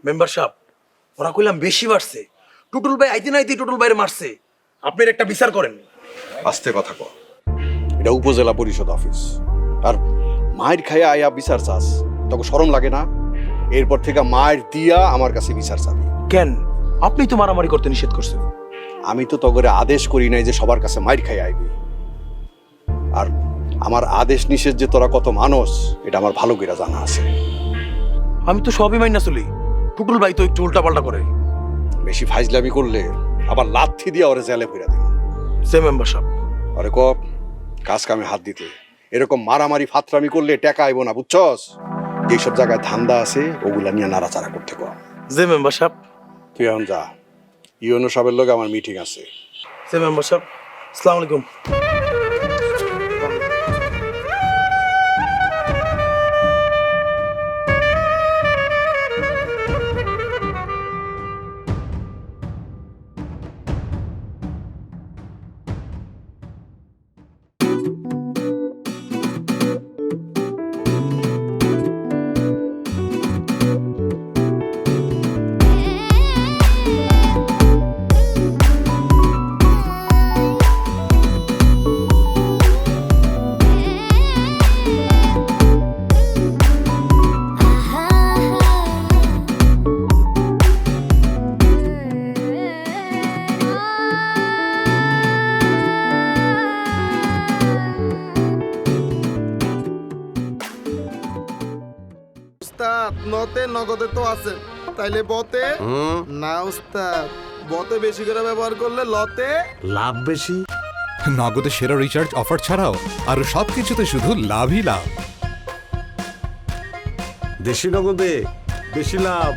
Member সাহেব, ওরা কইলাম বেশি বাড়ছে। টুটুল ভাই আইতে না আইতে টুটুল ভাইরে মারছে। আপনার একটা বিচার করেন। আস্তে কথা কও, এটা উপজেলা পরিষদ অফিস। আর মায়ের খাইয়া আয়া বিচার চাস, তখন শরম লাগে না? এরপর থেকে মায়ের দিয়া আমার কাছে বিচার চাবি। কেন? আপনি তো মারামারি করতে নিষেধ করছেন। আমি তো তগরে আদেশ করি নাই যে সবার কাছে মায়ের খাইয়া আইবি। আর আমার আদেশ নিষেধ যে তোরা কত মানুষ, এটা আমার ভালো করে জানা আছে। আমি তো সবই মাইনা চলি। টুটুল ভাই তো একটু উল্টাপাল্টা করে। বেশি ফাইজলামি করলে আবার লাথি দিয়া ওরে জেলে ফিরা দিব। সে মেম্বার সাহেব, আরে কপ কাজ কামে হাত দিতে, এরকম মারামারি ফাতরামি করলে টাকা আইব না, বুঝছস? যেসব জায়গায় ধান্দা আছে ওগুলা নিয়ে নাড়াচাড়া করতে কর। যে মেম্বার সাহেব। তুই এখন যা, ইউনো সাহেবের লগে আমার মিটিং আছে। সে মেম্বার সাহেব, আসসালামু আলাইকুম। উস্তাদ নতে নগদে তো আছে, তাইলে বতে না উস্তাদ, বতে বেশি করে ব্যবহার করলে লতে লাভ বেশি। নগদে সেরা রিচার্জ অফার ছাড়াও আরো সবকিছুতে শুধু লাভই লাভ। দেশি নগদে বেশি লাভ।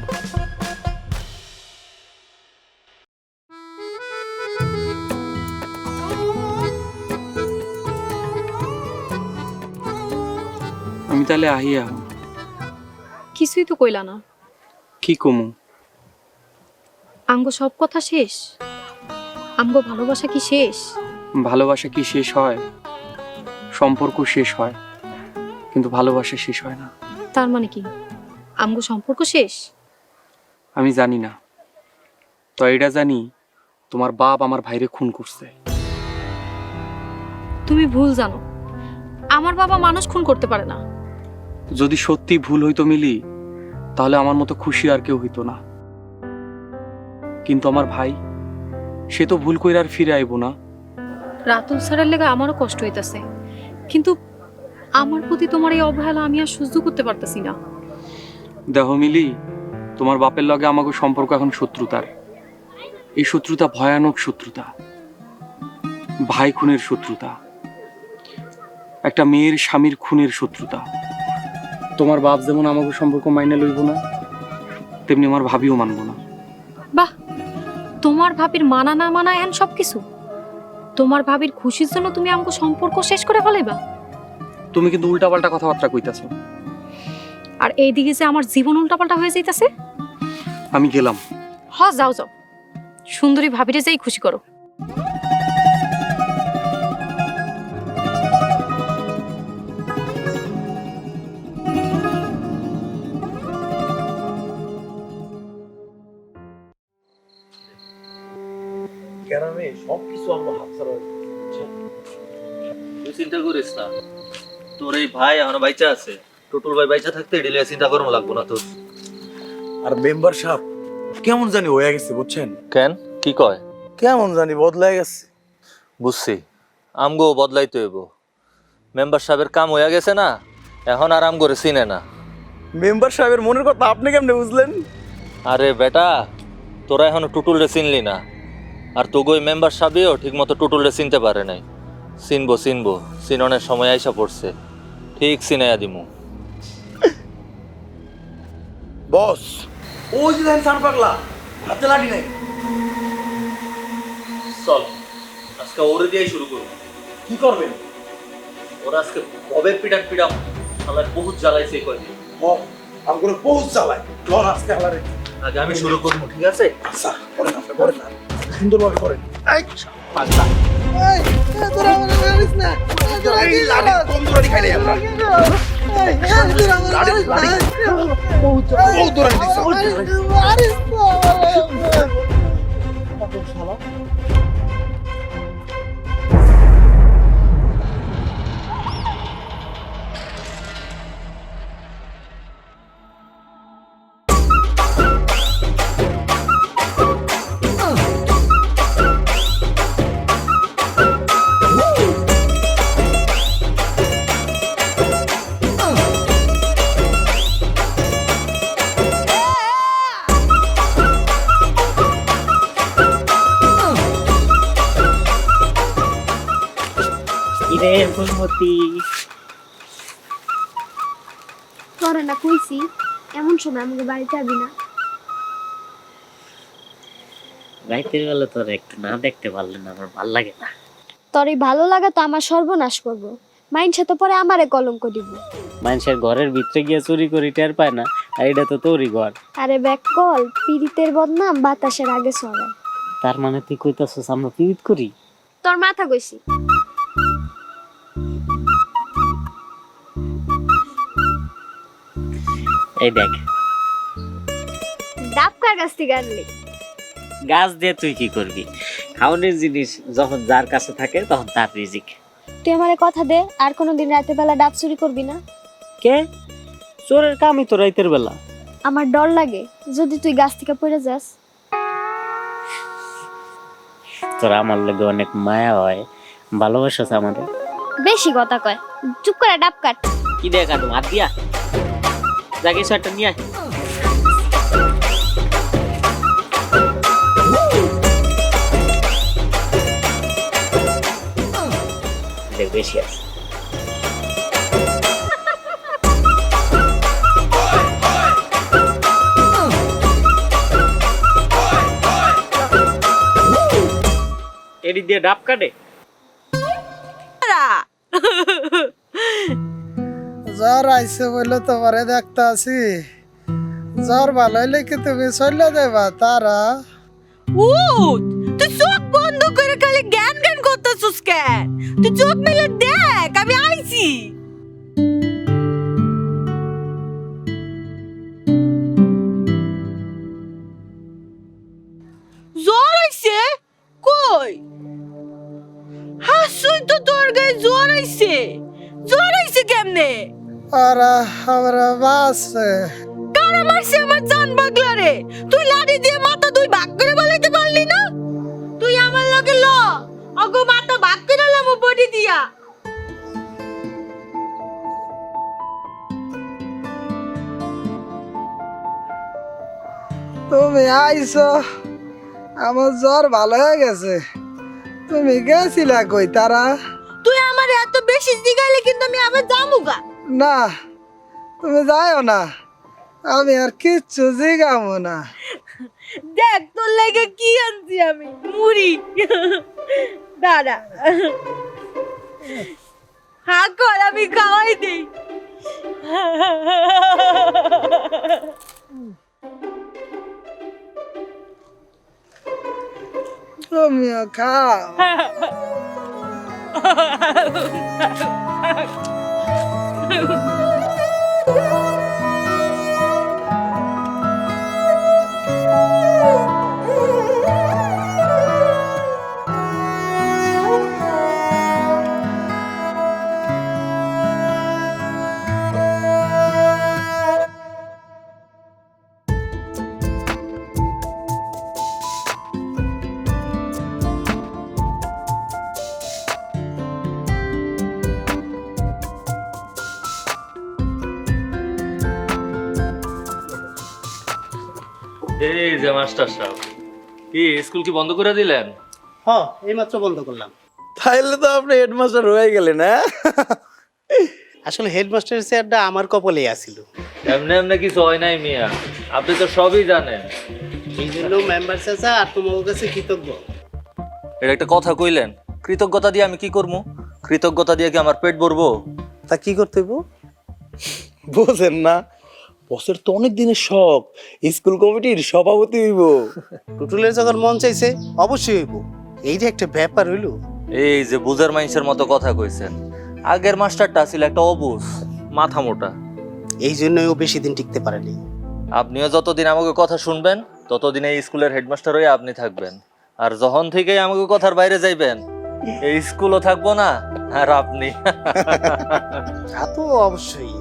আমি তাহলে আহিয়া কিছুই তো কইলা না। কি কমু? আঙ্গ সব কথা শেষ? আমগো ভালোবাসা কি শেষ? ভালোবাসা কি শেষ হয়? সম্পর্ক শেষ হয়, কিন্তু ভালোবাসা শেষ হয় না। তার মানে কি আমগো সম্পর্ক শেষ? আমি জানি না, তো এটা জানি তোমার বাপ আমার ভাইরে খুন করছে। তুমি ভুল জানো, আমার বাবা মানুষ খুন করতে পারে না। যদি সত্যি ভুল হইতো মিলি, তাহলে আমার মতো খুশি আর কেউ হইতো না। কিন্তু আমার ভাই, সে তো ভুল কইরা আর ফিরে আইবো না। রাতুল স্যারের লেগে আমারও কষ্ট হইতাছে, কিন্তু আমার প্রতি তোমার এই অবহেলা আমি আর সহ্য করতে পারতেছি না। দেহ মিলি, তোমার বাপের লগে আমাকে সম্পর্ক এখন শত্রুতার। এই শত্রুতা ভয়ানক শত্রুতা, ভাই খুনের শত্রুতা, একটা মেয়ের স্বামীর খুনের শত্রুতা। তোমার বাপ যেমন আমাকে সম্পর্ক মাইনে লইব না, তেমনি আমার ভাবিও মানব না। বাহ, তোমার ভাবির মানা না মানা এন সবকিছু তোমার ভাবির খুশির জন্য তুমি আমাকে সম্পর্ক শেষ করে ফেলাইবা? তুমি কিন্তু উল্টাপাল্টা কথাবার্তা কইতাছো। আর এইদিকে যে আমার জীবন উল্টাপাল্টা হয়ে যাইতাছে। আমি গেলাম। যাও যাও, সুন্দরী ভাবিরে যাই খুশি করো। গ্রামে সবকিছু আমরা হাতছাড়া হয়ে গেছে। তুই চিন্তা করিস না, তোর এই ভাই এখনো বাইচা আছে। টুটুল ভাই বাইচা থাকতে এডিলে চিন্তা করবো লাগবো না তোর। আর মেম্বার সাহেব কেমন জানি হয়ে গেছে, বুঝছেন? কেন কি কয়? কেমন জানি বদলাই গেছে। বুঝছি, আমগো বদলাইতে হইব। মেম্বার সাহেবের কাম হয়ে গেছে না, এখন আর আম করে চিনে না। মেম্বার সাহেবের মনের কথা আপনি কেমনে বুঝলেন? আরে বেটা, তোরা এখনো টুটুলরে চিনলি না, আর তোগোই মেম্বার সাহেবও ঠিক মতো টুটুলরে চিনতে পারে নাই। চিনবো চিনবো, চিননের সময় আইসা পড়ছে, ঠিক চিনাইয়া দিমু। বস, ওই যে দেখেন সান পাগলা, হাতে লাঠি নাই। চল আজকে ওরে দিয়েই শুরু করবো। কি করবেন? ওরা আজকে ববের পিটান পিটাম, শালায় বহুত জ্বালাইছে কয়দিন। আমি কোনো পৌঁছ চালাই লন আজকে হালারে। আগে আমি শুরু করবো, ঠিক আছে? আচ্ছা করেন, আপনি করেন না, সুন্দরভাবে করেন। পাগলা এই লাঠি কম দূরে খাইলে আমরা তোরা না কইছি এমন সময় আমাকে বাড়িতে আবি না। রাইতের বেলা তোর একটু না দেখতে পারলে না আমার ভাল লাগে না। তোর এই ভালো লাগা তো আমার সর্বনাশ করবো, মাইনসে তো পরে আমারে কলঙ্ক দিব। মানুষের ঘরের ভিতরে গিয়ে চুরি করি টের পায় না, আর এটা তো তোরই ঘর। আরে ব্যাককল, পীড়িতের বদনাম বাতাসের আগে ছড়ায়। তার মানে তুই কইতাছস আমরা পিরিত করি? তোর মাথা কইছি। এই দেখ, ডাবকার গাছ থেকে আনলি। গাছ দিয়ে তুই কি করবি? খাওয়ানোর জিনিস যখন যার কাছে থাকে তখন তার রিজিক। তুই আমারে কথা দে আর কোনোদিন রাতের বেলা ডাব চুরি করবি না। কে? চোরের কামই তো রাইতের বেলা। আমার ডর লাগে যদি তুই গাছ থেকে পড়ে যাস। তোর আমার লাগে অনেক মায়া হয়, ভালোবাসা আমাদের। বেশি কথা কয়, চুপ করে ডাব কাট। কি দেখা তুমি হাত দিয়া যাকে একটা নিয়ে আয়। দেখ বেশি আছে। এডি দিয়ে ডাব কাটে। জ্বর আইছে বলে তোমারে দেখতে আছি, জ্বর ভালো হইলে কি তুমি চলে দেবা তারা? তুই চোখ বন্ধ করে খালি জ্ঞান জ্ঞান করতেছিস কেন? তুই চোখ মেলে দেখ আমি আইছি। জ্বর আইছে কই? হাসুই তো তোর গায়ে জ্বর আইছে। জ্বর আইছে কেমনে? ওরা আমরা বাসে কারা মারছে আমার জান বাগলা রে? তুই লাঠি দিয়ে মাথা দুই ভাগ করে বলাইতে পারলি না? তুই আমার লগে ল, অগো মাথা ভাগ করে লম বডি দিয়া। তুমি আইছো, আমার জ্বর ভালো হয়ে গেছে। তুমি গেছিলা কই তারা? তুই আমার এত বেশি জিগাইলে কিন্তু আমি আবার জামুগা। না তুমি যাও না, আমি আর কিচ্ছু জিগামো না। দেখ তোর লাগে কি আনছি আমি, মুড়ি। দাঁড়া হা কর, আমি খাওয়াই দেই। তুমিও খাও। এই যে মাস্টার সাহেব, কি স্কুল কি বন্ধ করে দিলেন? হ্যাঁ, এইমাত্র বন্ধ করলাম। তাইলে তো আপনি হেডমাস্টার হয়ে গেলেন। হ্যাঁ, আসলে হেডমাস্টারের চেয়ারটা আমার কপালেই আছিল। এমনি এমনি কিছু হয় নাই মিয়া, আপনি তো সবই জানেন। এই জন্য মেম্বার চাচা আর তোমার কাছে কৃতজ্ঞ। এটা একটা কথা কইলেন, কৃতজ্ঞতা দিয়ে আমি কি করবো? কৃতজ্ঞতা দিয়ে কি আমার পেট ভরবো? তা কি করতে হইব? বোঝেন না, বসের তো অনেক দিনের শখ স্কুল কমিটির সভাপতি হইব। টুটুলের যখন মন চাইছে অবশ্যই হইব। এই যে একটা ব্যাপার হইলো। এই যে বুঝার মানুষের মতো কথা কইছেন, আগের মাস্টারটা ছিল একটা অবুঝ, মাথা মোটা। এই জন্যই ও বেশি দিন টিকতে পারেনি। আপনিও যতদিন আমাকে কথা শুনবেন ততদিন এই স্কুলের হেডমাস্টার হয়ে আপনি থাকবেন, আর যখন থেকেই আমাকে কথার বাইরে যাইবেন এই স্কুলও থাকবো না আর আপনি। তা তো অবশ্যই।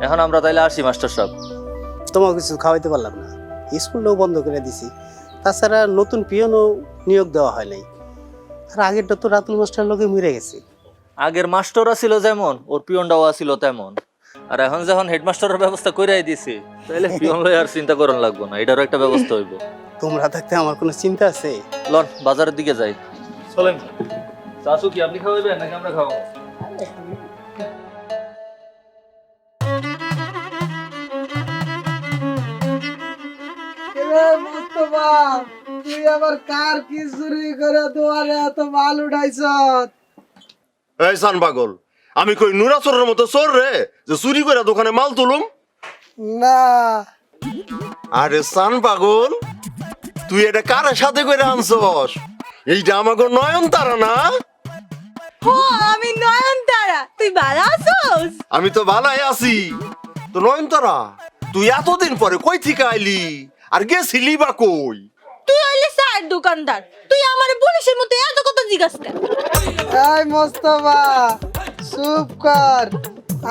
এখন আমরা তাইলে আসি মাস্টার সাহেব। তোমাকে কিছু খাওয়াইতে পারলাম না, স্কুলটাও বন্ধ করে দিছি। তাছাড়া নতুন পিয়নও নিয়োগ দেওয়া হয় নাই। আর আগেরটা তো রাতুল মাস্টার লোকে মরে গেছে। আগের মাস্টাররা ছিল যেমন ওর পিয়নটাও ছিল তেমন, আর এখন যখন হেডমাস্টারের ব্যবস্থা কইরাই দিছি তাইলে পিয়ন লই আর চিন্তা করার লাগবো না, এটারও একটা ব্যবস্থা হইব। তোমরা থাকতে আমার কোনো চিন্তা আছে? লন বাজারের দিকে যাই। চলেন। চাচু কি আপনি খাওয়াইবেন নাকি আমরা খাওয়াবো? মুস্তফা, তুই আবার কার কি চুরি করে দুয়ারে এত মাল উঠাইছ? এই সান পাগল, আমি কই নুরা চোরের মতো চোর রে যে চুরি করে দোকানে মাল তুলুম? না। আরে সান পাগল, তুই এটা কার সাথে করে আনছস? এইটা আমাকে নয়ন তারা না? হো, আমি নয়নতারা। তুই ভালো আছোস? আমি তো ভালাই আছি। তো নয়ন তারা, তুই এতদিন পরে কই থেকে আইলি আর গেছিলি বা কই? তুই হইলে চায়ের দোকানদার, তুই আমারে পুলিশের মতো এত কথা জিজ্ঞাসা কেন? এই মোস্তফা, চুপ কর।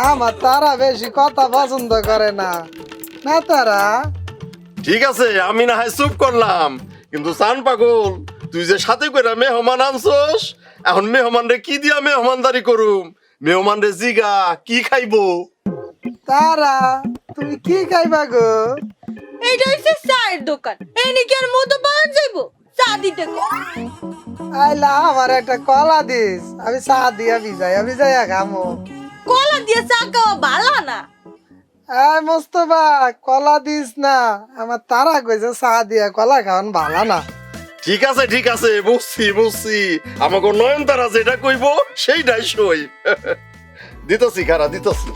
আমার তারা বেশি কথা পছন্দ করে না। না তারা, ঠিক আছে, আমি না হয় চুপ করলাম, কিন্তু সান পাগল, তুই যে সাথে করে মেহমান আনছস, এখন মেহমান রে কি দিয়া মেহমানদারি করুম? মেহমান রে জিগা কি খাইবো? তারা তুমি কি খাইবা গো? এইটা হইছে চায়ের দোকান, এই নাকি আর মতো পাওয়া যাইবো? চা দিতে কো। আইলা আমার একটা কলা দিস, আমি চা দিয়া ভিজাইয়া খামো। কলা দিয়ে চা খাওয়া ভালো না। এই মোস্তফা, কলা দিস না। আমার তারা কইছে চা দিয়া কলা খাওয়ান ভালো না। ঠিক আছে, বুঝছি। আমাকে নয়ন তারা যেটা কইব সেইটাই সই। দিতছি খারা দিতছি।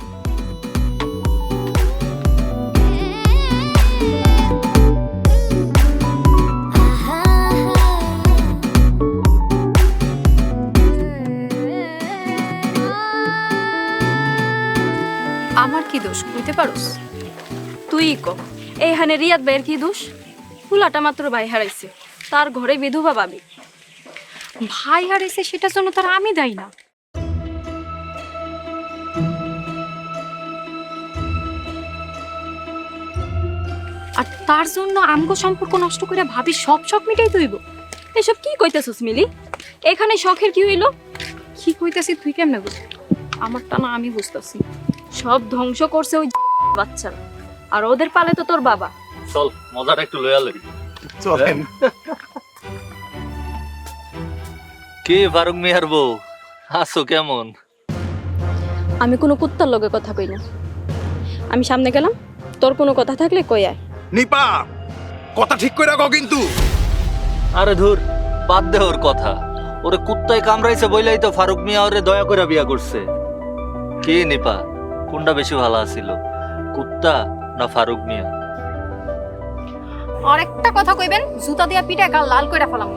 আমার কি দোষ বুঝতে পারোস? তুই ক এইখানে রিয়াদ ভাইয়ের কি দোষ? ফুলাটা মাত্র ভাই হারাইছে, তার ঘরে বিধবা পাবি। ভাই হারাইছে সেটার জন্য তার আমি দায়ী না। আর তার জন্য আমগো সম্পর্ক নষ্ট করে ভাবি সব শখ মিটাই তুইব? এসব কি কইতেছস মিলি? এখানে শখের কি হইলো? কি কইতেছি তুই কেমনে বুঝবি? আমারটা না আমি বুঝতেছি। সব ধ্বংস করছে ওই বাচ্চারা, আর ওদের পালে তো তোর বাবা। চল মজাটা একটু লইয়া লই। চলেন। কি ফারুক মিয়ার বউ, আছো কেমন? আমি কোনো কুত্তার লগে কথা কই না। আমি সামনে গেলাম, তোর কোনো কথা থাকলে কই আয়। নিপা, কথা ঠিক করে রাখো কিন্তু। আরে ধুর, বাদ দে ওর কথা। ওরে কুত্তায় কামড়াইছে বইলাই তো ফারুক মিয়া ওরে দয়া করে বিয়া করছে। কি নিপা, কোনটা বেশি ভালো আছিল, কুত্তা না ফারুক মিয়া? আর একটা কথা কইবেন, জুতা দিয়া পিঠে গাল লাল কইরা ফেলাম।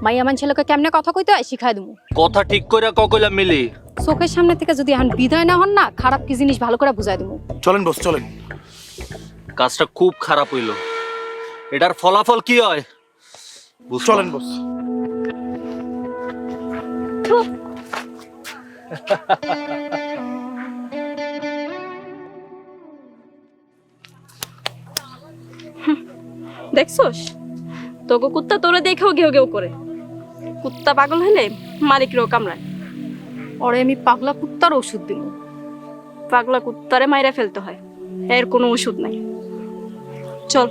মাইয়া মান ছেলেকে কেমনে কথা কইতে হয় শিখাই দেবো। কথা ঠিক করে কইলা মিলি। চোখের সামনে থেকে যদি এখন বিদায় না হন না, খারাপ কি জিনিস ভালো করে বুঝাই দেবো। চলেন বস, চলেন। কাজটা খুব খারাপ হইল, এটার ফলাফল কি হয়? চলেন বস। দেখছোস, তোকে কুত্তা তোরে দেখেও ঘেউ ঘেউ করে। কুত্তা পাগল হলে মালিকরেও কামড়ায়। ওরে আমি পাগলা কুত্তার ওষুধ দিব। পাগলা কুত্তারে মাইরা ফেলতে হয়, এর কোনো ওষুধ নাই। চল।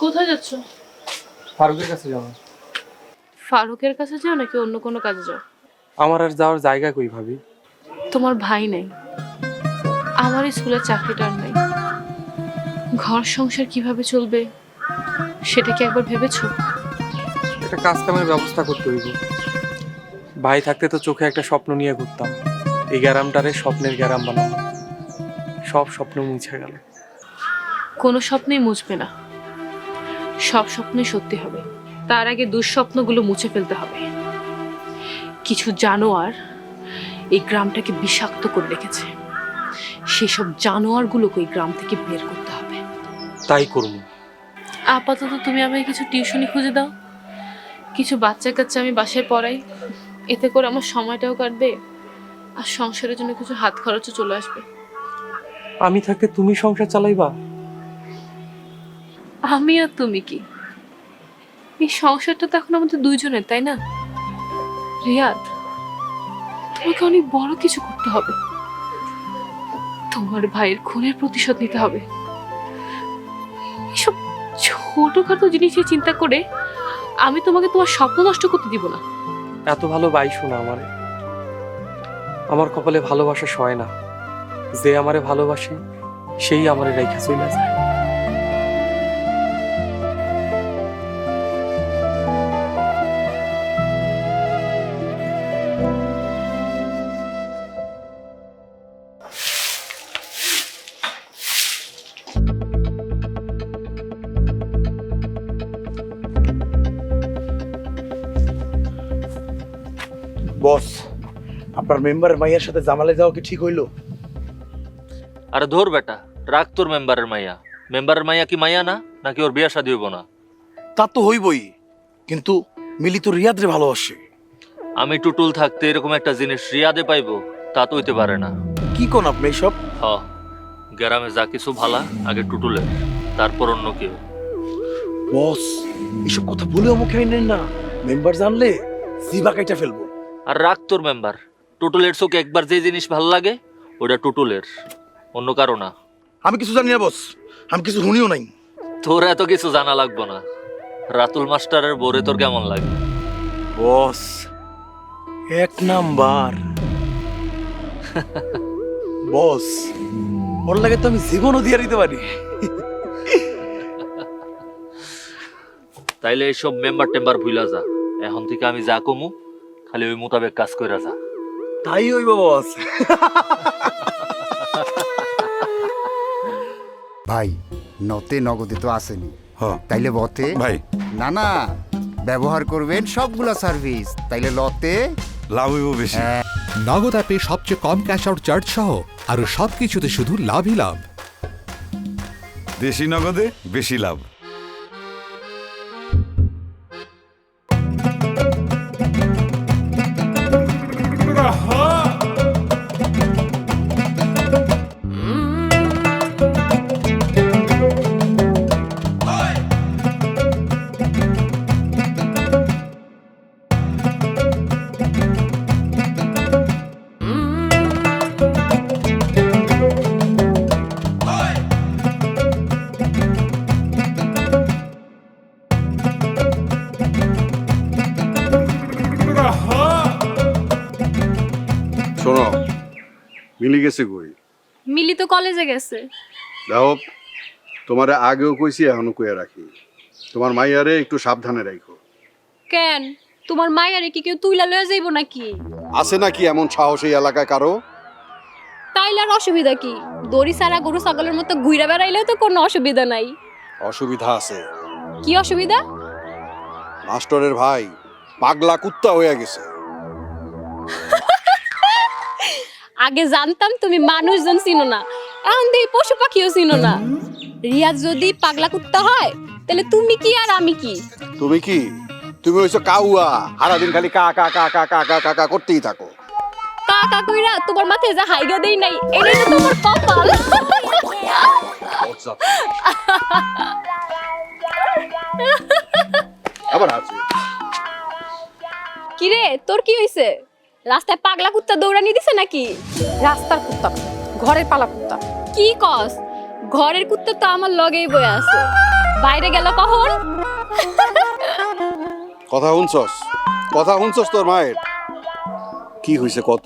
কোথায় যাচ্ছ? ফারুকের কাছে যাও। ফারুকের কাছে যাও নাকি অন্য কোনো কাজে যাও? আমার আর যাওয়ার জায়গা কই ভাবি? তোমার ভাই নেই, আমার স্কুলের চাকরিটার নেই, ঘর সংসার কিভাবে চলবে সেটা কি একবার ভেবেছো? একটা কাজ কামের ব্যবস্থা করতে হইব। ভাই থাকতে তো চোখে একটা স্বপ্ন নিয়ে ঘুরতাম, এই গ্যারামটারে স্বপ্নের গ্যারাম বানাবো। সব স্বপ্ন মুছে গেল। কোনো স্বপ্নই মুছবে না, সব স্বপ্নই সত্যি হবে। তার আগে দুঃস্বপ্নগুলো মুছে ফেলতে হবে। কিছু জানোয়ার এই গ্রামটাকে বিষাক্ত করে রেখেছে, সেসব জানোয়ারগুলোকে এই গ্রাম থেকে বের করতে হবে। তাই করবো। আপাতত তুমি আমাকে কিছু টিউশনি খুঁজে দাও, কিছু বাচ্চা কাচ্চা আমি বাসায় পড়াই, এতে করে আমার সময়টাও কাটবে আর সংসারের জন্য কিছু হাত খরচও চলে আসবে। আমি থাকতে তুমি সংসার চালাইবা? আমি আর তুমি কি, এই সংসারটা তো এখন আমাদের দুইজনের, তাই না? রিয়াদ, তোমাকে অনেক বড় কিছু করতে হবে। তোমার ভাইয়ের খুনের প্রতিশোধ নিতে হবে। এসব ছোটখাটো জিনিসের চিন্তা করে আমি তোমাকে তোমার স্বপ্ন নষ্ট করতে দিব না। এত ভালো বাইসো না আমারে। আমার কপালে ভালোবাসা সয় না, যে আমারে ভালোবাসে সেই আমারে রেখা চলে যায়। বস, আপনার মেম্বারের মাইয়ার সাথে জামালে যাওয়া কি ঠিক হইলো? আরে ধর বেটা, রাখ তোর মেম্বারের মাইয়া। মেম্বারের মাইয়া কি মাইয়া না, নাকি ওর বিয়া শাদী হইব না? তা তো হইবই, কিন্তু মিলি তো রিয়াদরে ভালোবাসে। আমি টুটুল থাকতে এরকম একটা জিনিস রিয়াদে পাইবো তা তো হইতে পারে না। কি কোন আপনি এইসব? হ, গ্রামে যা কিছু ভালা আগে টুটুলের, তারপর অন্য কেউ। বস, এইসব কথা বলেও মুখে আইনেন না, মেম্বার জানলে জিবা কাইটা ফেলবো। আর রাখ তোর মেম্বার, টুটুলের চোখে একবার যে জিনিস ভালো লাগে ওটা টুটুলের, অন্য কারো না। আমি কিছু জানি না বস, আমি কিছু শুনিও নাই। তোর এত কিছু জানা লাগবো না। রাতুল মাস্টারের বোরে তোর কেমন লাগে? বস, এক নাম্বার। বস, ওর লাগে তো আমি জীবনও দিয়ে দিতে পারি। তাইলে এইসব মেম্বার টেম্বার ভুলা যা। এখন থেকে আমি যা কমু খালি ওই মোতাবেক কাজ কইরা যা। তাই হইব বস। ভাই, নতে নগদে তো আসেনি, তাইলে বতে ভাই না না ব্যবহার করবেন সবগুলা সার্ভিস, তাইলে লতে লাভ হইব বেশি। নগদ অ্যাপে সবচেয়ে কম ক্যাশ আউট চার্জ সহ আরো সবকিছুতে শুধু লাভই লাভ। দেশি নগদে বেশি লাভ। শোনো, মিলি গেছে কই? মিলি তো কলেজে গেছে। দেখো, তোমারে আগেও কইছি, এখনো কইয়া রাখি, তোমার মাইয়ারে একটু সাবধানে রাখো। কেন, তোমার মায়ের কি কেউ তুইলা লয়ে যাইব নাকি? আছে নাকি এমন সাহস এই এলাকায় কারো? তাইলে আর অসুবিধা কি? দড়ি সারা গরু ছাগলের মতো ঘুরে বেড়াইলেও তো কোনো অসুবিধা নাই। অসুবিধা আছে। কি অসুবিধা? মাস্টারের ভাই পাগলা কুত্তা হয়ে গেছে। আগে জানতাম তুমি মানুষজন চিনো না, এখন দেখি পশু পাখিও চিনো না। রিয়াজ যদি পাগলা কুত্তা হয় তাহলে তুমি কি আর আমি কি? তুমি কি? তুমি হইছো কাউয়া, সারাদিন খালি কা কা কা কা কা কা কা কা করতেই থাকো। কাকা কইরা তোমার মাথায় যা হাইগা দেই নাই, এটাই তো তোমার কপাল। আবার আছে। কি রে, তোর কি হইছে? রাস্তায় পাগলা কুত্তা দৌড়ানি দিছে নাকি? রাস্তার কুত্তা, ঘরের পালা কুত্তা। কি কস? ঘরের কুত্তা তো আমার লগেই বয়ে আছে, বাইরে গেল কখন? কথা শুনছস? কথা শুনছস তোর মায়ের? কি হইছে কত?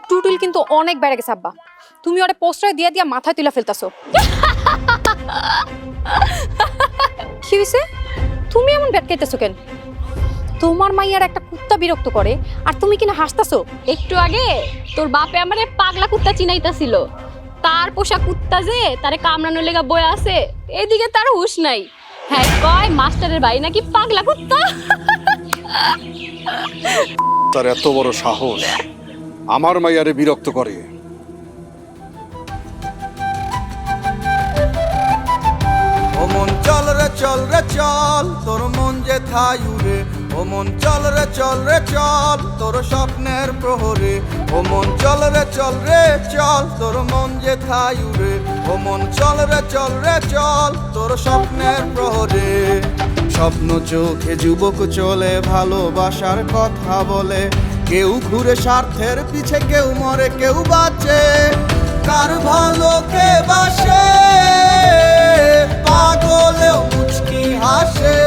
টুটুল কিন্তু অনেক বেড়ে গেছে আব্বা, তুমি ওরে পোস্টার দিয়া দিয়া মাথায় তুলে ফেলতাছো। কি হইছে? তুমি এমন বেটকাইতেছো কেন? তোমার মাইয়ার একটা কুত্তা বিরক্ত করে আর তুমি কিনা হাসতাছো। একটু আগে তোর বাপে আমারে পাগলা কুত্তা চিনাইতাছিল, তার পোষা কুত্তা যে তারে কামড়ানোর লেগা বয়ে আছে, এদিকে তার হুঁশ নাই। হ্যাঁ কয় মাস্টারের ভাই নাকি পাগলা কুত্তা। তার এত বড় সাহস আমার মাইয়ারে বিরক্ত করে। ও মন চল রে চল রে চল তোর মন যে থাই উড়ে, ও মন চল রে চল রে চল তোর স্বপ্নের প্রহরে, ও মন চল রে চল রে চল তোর মন যে থাই উড়ে, ও মন চল রে চল রে চল তোর স্বপ্নের প্রহরে। স্বপ্ন চোখে যুবক চলে ভালোবাসার কথা বলে, কেউ ঘুরে স্বার্থের পিছে, কেউ মরে কেউ বাঁচে, কার ভালো কে বাসে পাগলেও মুচকি হাসে।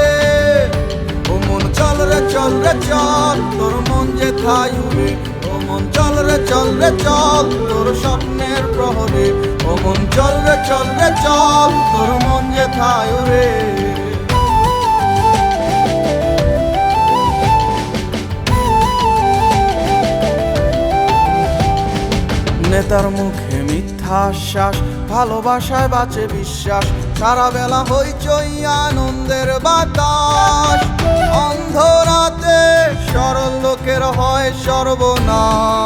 ও মন চল রে চল রে চল তোর মন যে থাই উড়ে, ও মন চল রে চল রে চল তোর স্বপ্নের প্রহরে, ও মন চল রে চল রে চল তোর মন যে থাই উড়ে। নেতার মুখে মিথ্যা আশ্বাস, ভালোবাসায় বাঁচে বিশ্বাস, সারা বেলা হইচই আনন্দের বাতাস, অন্ধরাতে সরল লোকের হয় সর্বনাশ।